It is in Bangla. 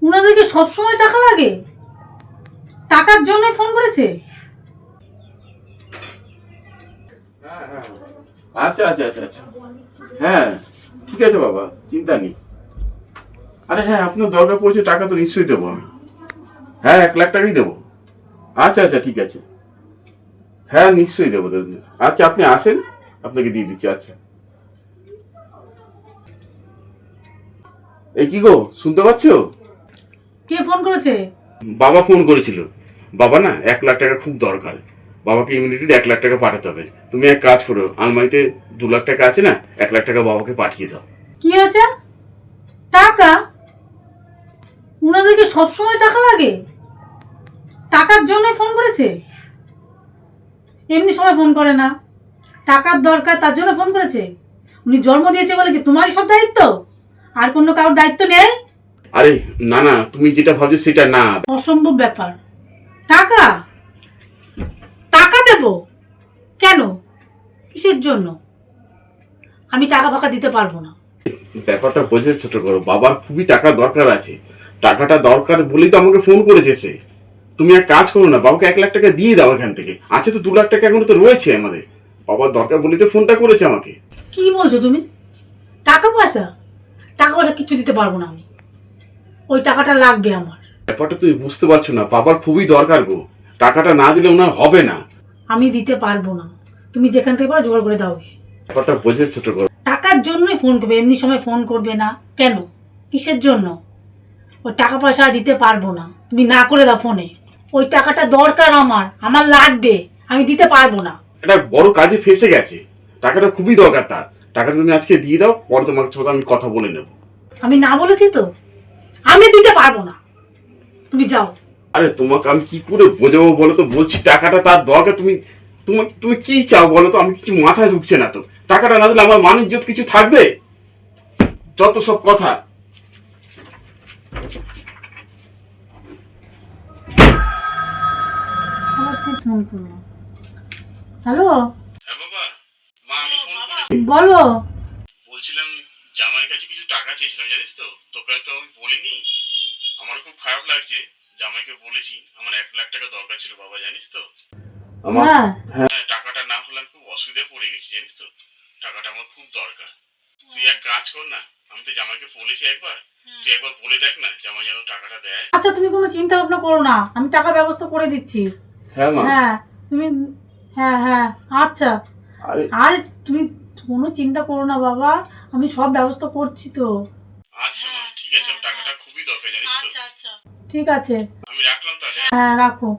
উনাদেরকে সবসময় টাকা লাগে? টাকার জন্যই ফোন করেছে? আচ্ছা আচ্ছা আচ্ছা আচ্ছা, হ্যাঁ ঠিক আছে বাবা, চিন্তা নেই। আরে হ্যাঁ, আপনার দরকার পড়ছে টাকা তো নিশ্চয়ই দেবো আমি। হ্যাঁ, 1 লাখ টাকাই দেবো। আচ্ছা আচ্ছা ঠিক আছে, হ্যাঁ নিশ্চয়ই দেবো দেবো। আচ্ছা আপনি আসেন, আপনাকে দিয়ে দিচ্ছি। আচ্ছা এই কি গো, শুনতে পাচ্ছো? কে ফোন করেছে? বাবা ফোন করেছিল। বাবা না 1 লাখ টাকা খুব দরকার, বাবাকে ইমিডিয়েটলি 1 লাখ টাকা পাঠাতে হবে। তুমি এক কাজ করো, আলমারিতে 2 লাখ টাকা আছে না, 1 লাখ টাকা বাবাকে পাঠিয়ে দাও। কি হয়েছে? টাকা? উনাদেরকে সবসময় টাকা লাগে? টাকার জন্যই ফোন করেছে? এমনি সময় ফোন করে না। টাকার দরকার তার জন্য ফোন করেছে? উনি জন্ম দিয়েছে বলে কি তোমারই সব দায়িত্ব? আর কোনো কারোর দায়িত্ব নেই? আরে না না, তুমি যেটা ভাবছো সেটা না। অসম্ভব ব্যাপার। টাকা? টাকা দেব? কেন? কিসের জন্য? আমি টাকা ফাকা দিতে পারবো না। ব্যাপারটা বোঝার চেষ্টা করো, বাবার খুবই টাকা দরকার আছে। টাকাটা দরকার বলেই তো আমাকে ফোন করেছে সে। তুমি এক কাজ করো না, বাবাকে 1 লাখ টাকা দিয়ে দাও এখান থেকে। আচ্ছা তো 2 লাখ টাকা এখনো তো রয়েছে আমাদের। বাবার দরকার বলেই তো ফোনটা করেছে আমাকে। কি বলছো তুমি? টাকা পয়সা? টাকা পয়সা কিচ্ছু দিতে পারবো না আমি। ওই টাকাটা লাগবে আমার। ব্যাপারটা তুমি বুঝতে পারছো না, বাবার খুবই দরকার গো। টাকাটা না দিলে ওনার হবে না। আমি দিতে পারবো না। তুমি যেখান থেকে পারো জোগাড় করে দাও গে। ব্যাপারটা বোঝার চেষ্টা করো। টাকার জন্যই ফোন করবে, এমনি সময় ফোন করবে না কেন? কিসের জন্য? ওই টাকা পয়সা দিতে পারবো না, তুমি না করে দাও ফোনে। ওই টাকাটা দরকার আমার, আমার লাগবে, আমি দিতে পারবো না। একটা বড় কাজে ফেসে গেছে, টাকাটা খুবই দরকার তার। টাকাটা তুমি আজকে দিয়ে দাও, পরে তোমার সাথে আমি কথা বলে নেবো। আমি না বলেছি তো, আমি দিতে পারবো না, তুমি যাও। আরে তোমাকে আমি কি করে বোঝাবো বলো তো, বলছি টাকাটা তার দরকার। তুমি তুমি তুমি কি চাও বলো তো, আমি কিছু মাথায় ঢুকছে না তো। টাকাটা না দিলে আমার মান ইজ্জত কিছু থাকবে? যত সব কথা। আমার কি ফোন করলো? হ্যালো, হ্যাঁ বাবা, মা আমি ফোন করেছি। বলো। বলছিলাম জামাইয়ের কাছে কিছু টাকা চেয়েছিলাম, জানিস তো, তোকে তো আমি বলিনি। আমার খুব খারাপ লাগছে, জামাইকে বলেছি আমার 1 লাখ টাকা দরকার ছিল বাবা, জানিস তো। আমার হ্যাঁ, হ্যাঁ, টাকাটা না হলে আমি খুব অসুবিধায় পড়ে গেছি, জানিস তো। টাকাটা আমার খুব দরকার। তুই এক কাজ কর না, আমি তো জামাইকে বলেছি একবার, তুই একবার বলে দেখ না জামাই যেন টাকাটা দেয়। আচ্ছা তুমি কোনো চিন্তা ভাবনা করো না, আমি টাকার ব্যবস্থা করে দিচ্ছি। হ্যাঁ মা। হ্যাঁ, তুমি, হ্যাঁ হ্যাঁ, আচ্ছা। আরে আর তুমি কোনো চিন্তা করো না বাবা, আমি সব ব্যবস্থা করছি তো। আচ্ছা মা, ঠিক আছে, আমার টাকাটা খুবই দরকার, জানিস তো। আচ্ছা, ঠিক আছে। আমি রাখলাম তাহলে। হ্যাঁ রাখো।